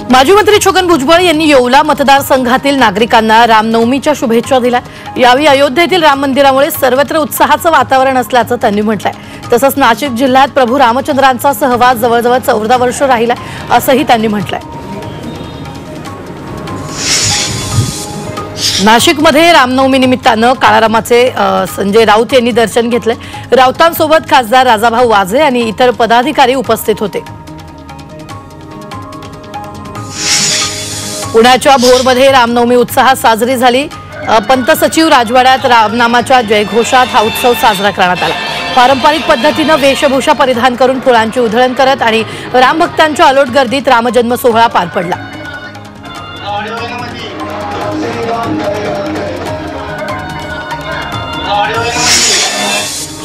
माजी मंत्री छगन भुजबळ यांनी येवला मतदारसंघातील नागरिकांना रामनवमीच्या शुभेच्छा दिल्या। यावेळी अयोध्येतील राम मंदिरामुळे सर्वत्र उत्साहाचं वातावरण असल्याचं त्यांनी म्हटलंय। तसंच नाशिक जिल्ह्यात प्रभू रामचंद्रांचा सहवास जवळजवळ 14 वर्ष राहिला असंही त्यांनी म्हटलंय। नाशिकमध्ये रामनवमी निमित्तानं काळारामाचे संजय राऊत यांनी दर्शन घेतले। राऊतांसोबत खासदार राजाभाऊ वाजे आणि इतर पदाधिकारी उपस्थित होते। पुण्याच्या भोरमध्ये रामनवमी उत्साहात साजरी झाली। पंत सचिव राजवाड्यात रामनामाच्या जयघोषात हा उत्सव साजरा करण्यात आला। पारंपरिक पद्धतीने वेशभूषा परिधान करून फुलांची उधळण करत आणि रामभक्तांच्या अलोट गर्दीत रामजन्म सोहळा पार पडला।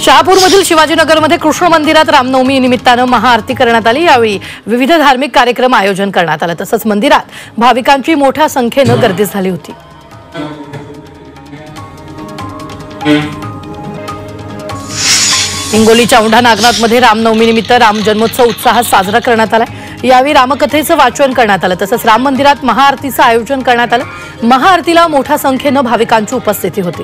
शहापूरमधील शिवाजीनगरमध्ये कृष्ण मंदिरात रामनवमी निमित्तानं महाआरती करण्यात आली। यावेळी विविध धार्मिक कार्यक्रम आयोजन करण्यात आले। तसंच मंदिरात भाविकांची मोठ्या संख्येने गर्दी झाली होती। हिंगोलीच्या औंढा नागनाथमध्ये रामनवमी निमित्त राम जन्मोत्सव उत्साहात साजरा करण्यात आला। यावेळी रामकथेचं वाचन करण्यात आलं। तसंच राम मंदिरात महाआरतीचं आयोजन करण्यात आलं। महाआरतीला मोठ्या संख्येने भाविकांची उपस्थिती होती।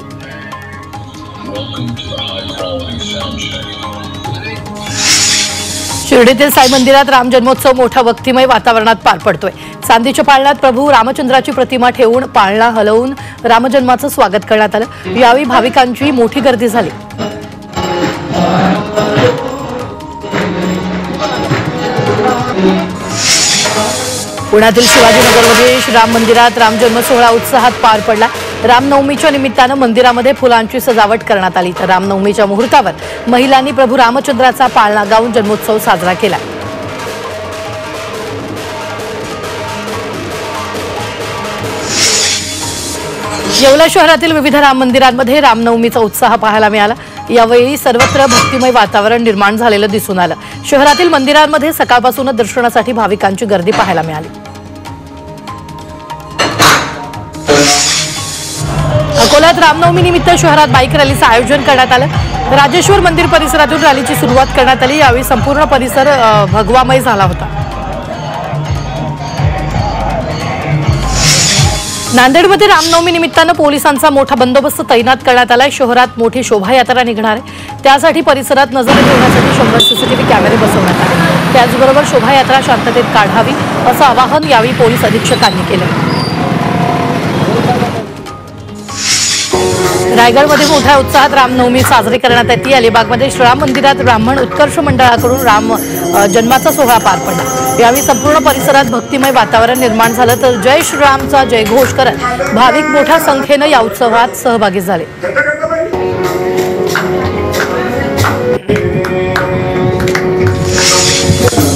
शिर्डीतील साई मंदिरात राम जन्मोत्सव मोठ्या भक्तिमय वातावरणात पार पडतोय। चांदीच्या पाळण्यात प्रभू रामचंद्राची प्रतिमा ठेवून पाळणा हलवून रामजन्माचं स्वागत करण्यात आलं। यावेळी भाविकांची मोठी गर्दी झाली। पुण्यातील शिवाजीनगरमध्ये श्रीराम मंदिरात रामजन्म सोहळा उत्साहात पार पडला। रामनवमीच्या निमित्तानं मंदिरामध्ये फुलांची सजावट करण्यात आली। तर रामनवमीच्या मुहूर्तावर महिलांनी प्रभू रामचंद्राचा पाळणा गाऊन जन्मोत्सव साजरा केला। येवला शहरातील विविध राम मंदिरांमध्ये रामनवमीचा उत्साह पाहायला मिळाला। यावेळी सर्वत्र भक्तिमय वातावरण निर्माण झालेलं दिसून आलं। शहरातील मंदिरांमध्ये सकाळपासूनच दर्शनासाठी भाविकांची गर्दी पाहायला मिळाली। अकोल्यात रामनवमी निमित्त शहरात बाईक रॅलीचं आयोजन करण्यात आलं। राजेश्वर मंदिर परिसरातून रॅलीची सुरुवात करण्यात आली। यावेळी संपूर्ण परिसर भगवामय झाला होता। नांदेडमध्ये रामनवमी निमित्तानं पोलिसांचा मोठा बंदोबस्त तैनात करण्यात आलाय। शहरात मोठी शोभायात्रा निघणार आहे, त्यासाठी परिसरात नजर ठेवण्यासाठी 100 सीसीटीव्ही कॅमेरे बसवण्यात आले। त्याचबरोबर शोभायात्रा शांततेत काढावी असं आवाहन यावेळी पोलीस अधीक्षकांनी केलं। रायगडमध्ये मोठ्या उत्साहात रामनवमी साजरी करण्यात येते। अलिबागमध्ये श्रीराम मंदिरात ब्राह्मण उत्कर्ष मंडळाकडून राम जन्माचा सोहळा पार पडला। यावेळी संपूर्ण परिसरात भक्तिमय वातावरण निर्माण झालं। तर जय श्रीरामचा जयघोष करत भाविक मोठ्या संख्येनं या उत्सवात सहभागी झाले।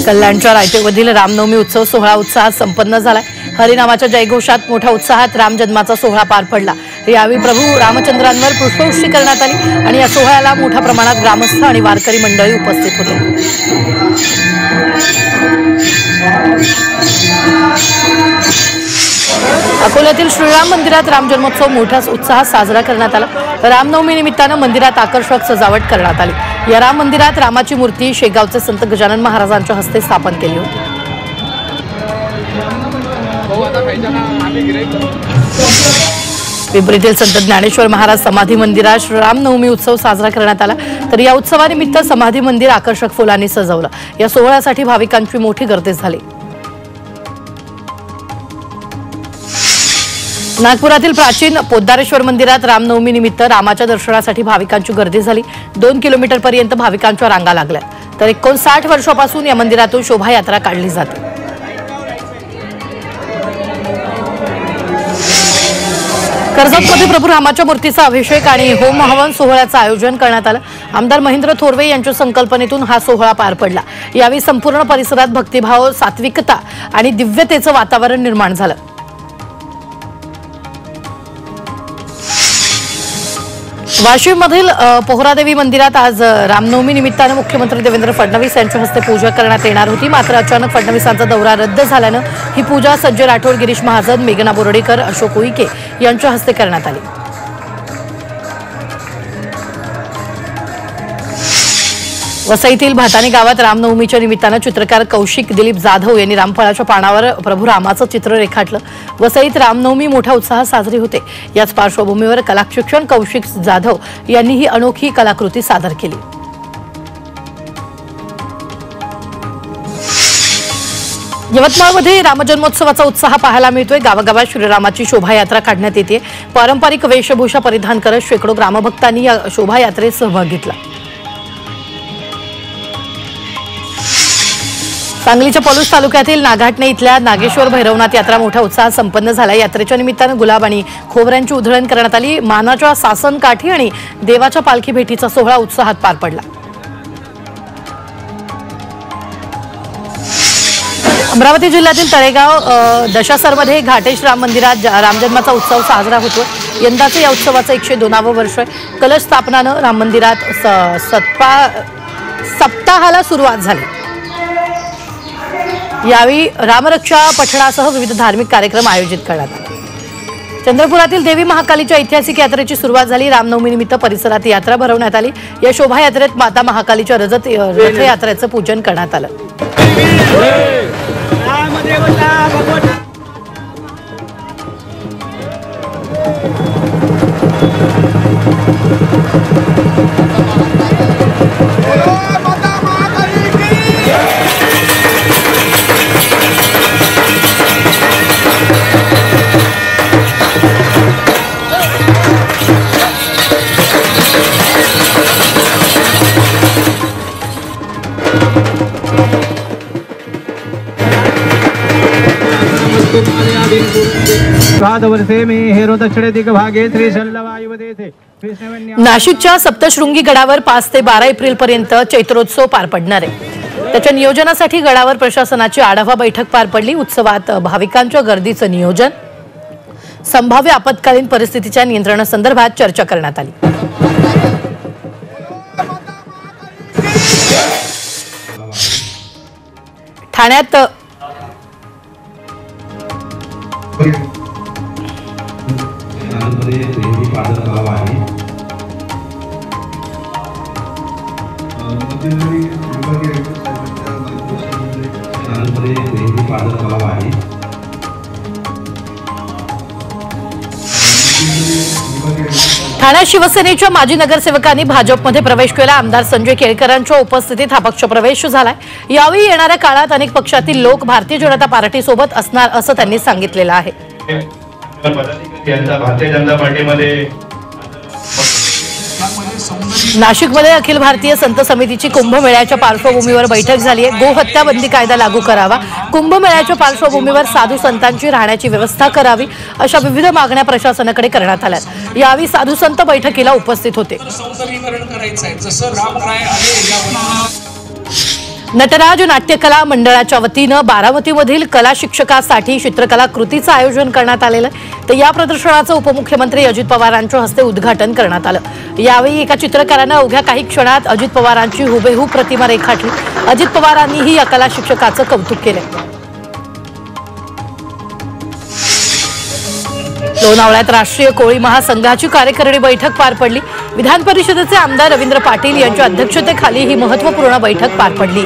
कल्याणच्या रायतेमधील रामनवमी उत्सव सोहळा उत्साहात संपन्न झालाय। हरिनामाच्या जयघोषात मोठ्या उत्साहात राम जन्माचा सोहळा पार पडला। यावेळी प्रभू रामचंद्रांवर पुष्पवृष्टी करण्यात आली आणि या सोहळ्याला मोठ्या प्रमाणात ग्रामस्थ आणि वारकरी मंडळी उपस्थित होते। अकोल्यातील श्रीराम मंदिरात राम जन्मोत्सव मोठ्या उत्साहात साजरा करण्यात आला। रामनवमी निमित्तानं मंदिरात आकर्षक सजावट करण्यात आली। या राम मंदिरात रामाची मूर्ती शेगावचे संत गजानन महाराजांच्या हस्ते स्थापन केली होती। पिंपरीतील संत ज्ञानेश्वर महाराज समाधी मंदिरात श्रीरामनवमी उत्सव साजरा करण्यात आला। तर या उत्सवानिमित्त समाधी मंदिर आकर्षक फुलांनी सजवलं। या सोहळ्यासाठी भाविकांची मोठी गर्दी झाली। नागपुरातील प्राचीन पोद्दारेश्वर मंदिरात रामनवमी निमित्त रामाच्या दर्शनासाठी भाविकांची गर्दी झाली। 2 किलोमीटरपर्यंत भाविकांच्या रांगा लागल्या। तर 59 वर्षापासून या मंदिरातून शोभायात्रा काढली जाते। कर्जतमध्ये प्रभू रामाच्या मूर्तीचा अभिषेक आणि होम हवन सोहळ्याचं आयोजन करण्यात आलं। आमदार महेंद्र थोरवे यांच्या संकल्पनेतून हा सोहळा पार पडला। यावेळी संपूर्ण परिसरात भक्तिभाव, सात्विकता आणि दिव्यतेचं वातावरण निर्माण झालं। वाशिममधील पोहरादेवी मंदिरात आज रामनवमी निमित्तानं मुख्यमंत्री देवेंद्र फडणवीस यांच्या हस्ते पूजा करण्यात येणार होती। मात्र अचानक फडणवीसांचा दौरा रद्द झाल्यानं ही पूजा संजय राठोड, गिरीश महाजन, मेघना बोर्डीकर, अशोक उईके यांच्या हस्ते करण्यात आली। वसईतील भातानी गावात रामनवमीच्या निमित्तानं चित्रकार कौशिक दिलीप जाधव यांनी रामफळाच्या पानावर प्रभू रामाचं चित्र रेखाटलं। वसईत रामनवमी मोठ्या उत्साहात साजरी होते। याच पार्श्वभूमीवर कलाशिक्षक कौशिक जाधव यांनी ही अनोखी कलाकृती सादर केली। यवतमाळमध्ये रामजन्मोत्सवाचा उत्साह पाहायला मिळतोय। गावागावात श्रीरामाची शोभायात्रा काढण्यात येते। पारंपरिक वेशभूषा परिधान करत शेकडो ग्रामभक्तांनी या शोभायात्रेत सहभाग घेतला। सांगलीच्या पलूस तालुक्यातील नागाटणे इथल्या नागेश्वर भैरवनाथ यात्रा मोठ्या उत्साहात संपन्न झाला। यात्रेच्या निमित्तानं गुलाब आणि खोबऱ्यांची उधळण करण्यात आली। मानाच्या सासन काठी आणि देवाच्या पालखी भेटीचा सोहळा उत्साहात पार पडला। अमरावती जिल्ह्यातील तळेगाव दशासरमध्ये घाटेश राम मंदिरात रामजन्माचा उत्सव साजरा होतो। यंदाचे या उत्सवाचं 102वे वर्ष आहे। कलश स्थापनानं राम मंदिरात सप्ताहाला सुरुवात झाली। यावेळी रामरक्षा पठणासह विविध धार्मिक कार्यक्रम आयोजित करण्यात आले। चंद्रपुरातील देवी महाकालीच्या ऐतिहासिक यात्रेची सुरुवात झाली। रामनवमीनिमित्त परिसरात यात्रा भरवण्यात आली। या शोभायात्रेत माता महाकालीच्या रथयात्रेचं पूजन करण्यात आलं। नाशिकच्या सप्तशृंगी गडावर 5 ते 12 एप्रिल पर्यंत चैत्रोत्सव पार पडणार आहे। त्याच्या नियोजनासाठी गडावर प्रशासनाची आढावा बैठक पार पडली। उत्सवात भाविकांच्या गर्दीचं नियोजन, संभाव्य आपत्कालीन परिस्थितीच्या नियंत्रणासंदर्भात चर्चा करण्यात आली। ठाण्यात ठाण्यात शिवसेनेच्या माजी नगरसेवकांनी भाजपमध्ये प्रवेश केला। आमदार संजय केळकरांच्या उपस्थितीत हा पक्षप्रवेश झालाय। यावेळी येणाऱ्या काळात अनेक पक्षातील लोक भारतीय जनता पार्टीसोबत असणार असं त्यांनी सांगितलेलं आहे। भारतीय जनता पार्टीमध्ये नाशिकमध्ये अखिल भारतीय संत समितीची कुंभमेळ्याच्या पार्श्वभूमीवर बैठक झाली आहे। गोहत्या बंदी कायदा लागू करावा, कुंभमेळ्याच्या पार्श्वभूमीवर साधू संतांची राहण्याची व्यवस्था करावी, अशा विविध मागण्या प्रशासनाकडे करण्यात आल्या। यावेळी साधू संत बैठकीला उपस्थित होते। नटराज नाट्यकला मंडळाच्या वतीनं बारामतीमधील कला शिक्षकासाठी चित्रकला कृतीचं आयोजन करण्यात आलेलं आहे। तर या प्रदर्शनाचं उपमुख्यमंत्री अजित पवारांच्या हस्ते उद्घाटन करण्यात आलं। यावेळी एका चित्रकारानं अवघ्या काही क्षणात अजित पवारांची हुबेहूब प्रतिमा रेखाटली। अजित पवारांनीही या कला शिक्षकाचं कौतुक केलं। लोणावळ्यात राष्ट्रीय कोळी महासंघाची कार्यकारिणी बैठक पार पडली। विधान परिषदेचे आमदार रवींद्र पाटील यांच्या अध्यक्षतेखाली ही महत्त्वपूर्ण बैठक पार पडली।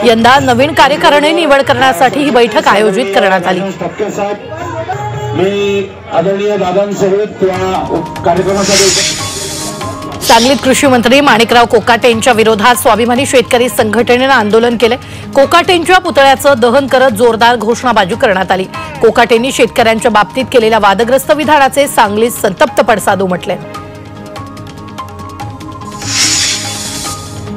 यंदा नवीन कार्यकारिणी निवड करण्यासाठी ही बैठक आयोजित करण्यात आली। सांगलीत कृषी मंत्री माणिकराव कोकाटे यांच्या विरोधात स्वाभिमानी शेतकरी संघटनेनं आंदोलन केले। कोकाटेंच्या पुतळ्याचं दहन करत जोरदार घोषणाबाजी करण्यात आली। कोकाटेंनी शेतकऱ्यांच्या बाबतीत केलेल्या वादग्रस्त विधानाचे सांगलीत संतप्त पडसाद उमटले।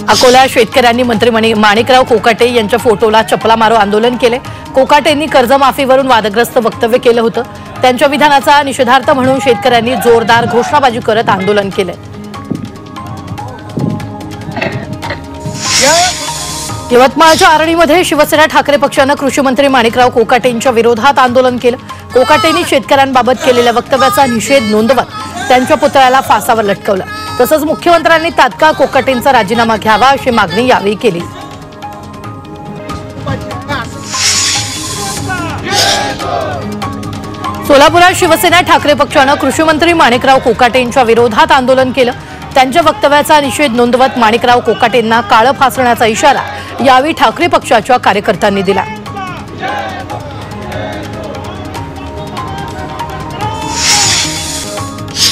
अकोला शेतकऱ्यांनी मंत्री माणिकराव कोकाटे यांच्या फोटोला चपला मारो आंदोलन केले। कोकाटेंनी कर्जमाफीवरून वादग्रस्त वक्तव्य केलं होतं। त्यांच्या विधानाचा निषेधार्थ म्हणून शेतकऱ्यांनी जोरदार घोषणाबाजी करत आंदोलन केले। यवतमाळच्या आर्णीमध्ये शिवसेना ठाकरे पक्षानं कृषी मंत्री माणिकराव कोकाटेंच्या विरोधात आंदोलन केलं। कोकाटेंनी शेतकऱ्यांबाबत केलेल्या वक्तव्याचा निषेध नोंदवत त्यांच्या पुतळ्याला फासावर लटकवलं। तसंच मुख्यमंत्र्यांनी तात्काळ कोकाटेंचा राजीनामा घ्यावा अशी मागणी यावेळी केली। सोलापुरात शिवसेना ठाकरे पक्षानं कृषी मंत्री माणिकराव कोकाटे यांच्या विरोधात आंदोलन केलं। त्यांच्या वक्तव्याचा निषेध नोंदवत माणिकराव कोकाटेंना काळं फासण्याचा इशारा यावेळी ठाकरे पक्षाच्या कार्यकर्त्यांनी दिला।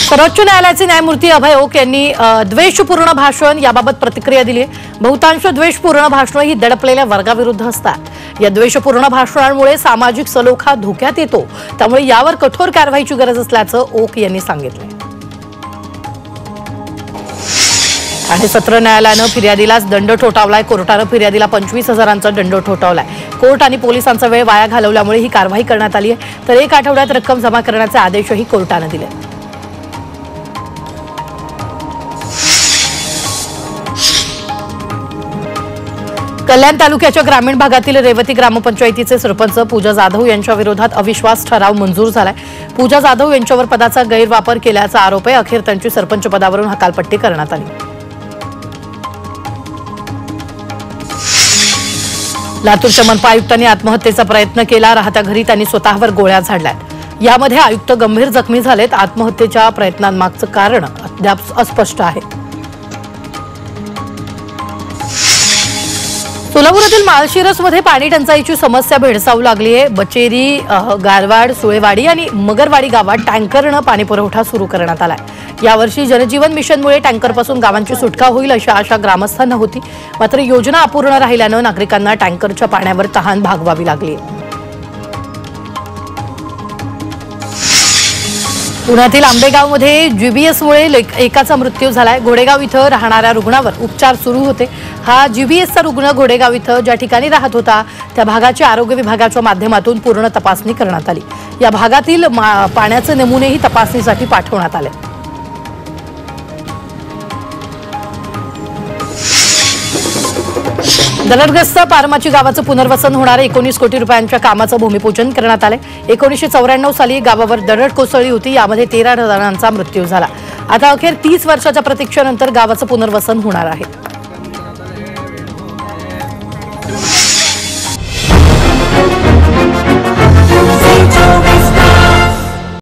सर्वोच्च न्यायालयाचे न्यायमूर्ती अभय ओक यांनी द्वेषपूर्ण भाषण याबाबत प्रतिक्रिया दिली। बहुतांश द्वेषपूर्ण भाषणं ही दडपलेल्या वर्गाविरुद्ध असतात। या द्वेषपूर्ण भाषणांमुळे सामाजिक सलोखा धोक्यात येतो, त्यामुळे यावर कठोर कारवाईची गरज असल्याचं ओक यांनी सांगितलं। ठाणे सत्र न्यायालयानं फिर्यादीलाच दंड ठोठावलाय। कोर्टानं फिर्यादीला 25,000चा दंड ठोठावलाय। कोर्ट आणि पोलिसांचा वेळ वाया घालवल्यामुळे ही कारवाई करण्यात आली आहे, तर 1 आठवड्यात रक्कम जमा करण्याचे आदेशही कोर्टानं दिले। कल्याण तालुक्याच्या ग्रामीण भागातील रेवती ग्रामपंचायतीचे सरपंच पूजा जाधव यांच्या विरोधात अविश्वास ठराव मंजूर झालाय। पूजा जाधव यांच्यावर पदाचा गैरवापर केल्याचा आरोप आहे। अखेर त्यांची सरपंच पदावरून हकालपट्टी करण्यात आली। लातूरच्या मनपा आयुक्तांनी आत्महत्येचा प्रयत्न केला। राहत्या घरी त्यांनी स्वतःवर गोळ्या झाडल्यात। यामध्ये आयुक्त गंभीर जखमी झालेत। आत्महत्येच्या प्रयत्नांमागचं कारण अद्याप अस्पष्ट आहे। सोलापुरातील माळशिरसमध्ये पाणी टंचाईची समस्या भेडसावू लागली आहे। बचेरी, गारवाड, सुळेवाडी आणि मगरवाडी गावात टँकरनं पाणी पुरवठा सुरू करण्यात आलाय। यावर्षी जनजीवन मिशनमुळे टँकरपासून गावांची सुटका होईल अशी आशा ग्रामस्थांना होती, मात्र योजना अपूर्ण राहिल्यानं नागरिकांना टँकरच्या पाण्यावर तहान भागवावी लागली। पुण्यातील आंबेगावमध्ये जीबीएसमुळे एकाचा मृत्यू झालाय। घोडेगाव इथं राहणाऱ्या रुग्णावर उपचार सुरू होते। हा जीबीएसचा रुग्ण घोडेगाव इथं ज्या ठिकाणी राहत होता त्या भागाची आरोग्य विभागाच्या माध्यमातून पूर्ण तपासणी करण्यात आली। या भागातील पाण्याचे नमुनेही तपासणीसाठी पाठवण्यात आले। दरडग्रस्त पारमाची गावाचं पुनर्वसन होणारे 19 कोटी रुपयांच्या कामाचं भूमिपूजन करण्यात आले। 1994 साली गावावर दरड कोसळली होती। यामध्ये 13 जणांचा मृत्यू झाला। आता अखेर 30 वर्षाच्या प्रतीक्षेनंतर गावाचं पुनर्वसन होणार आहे।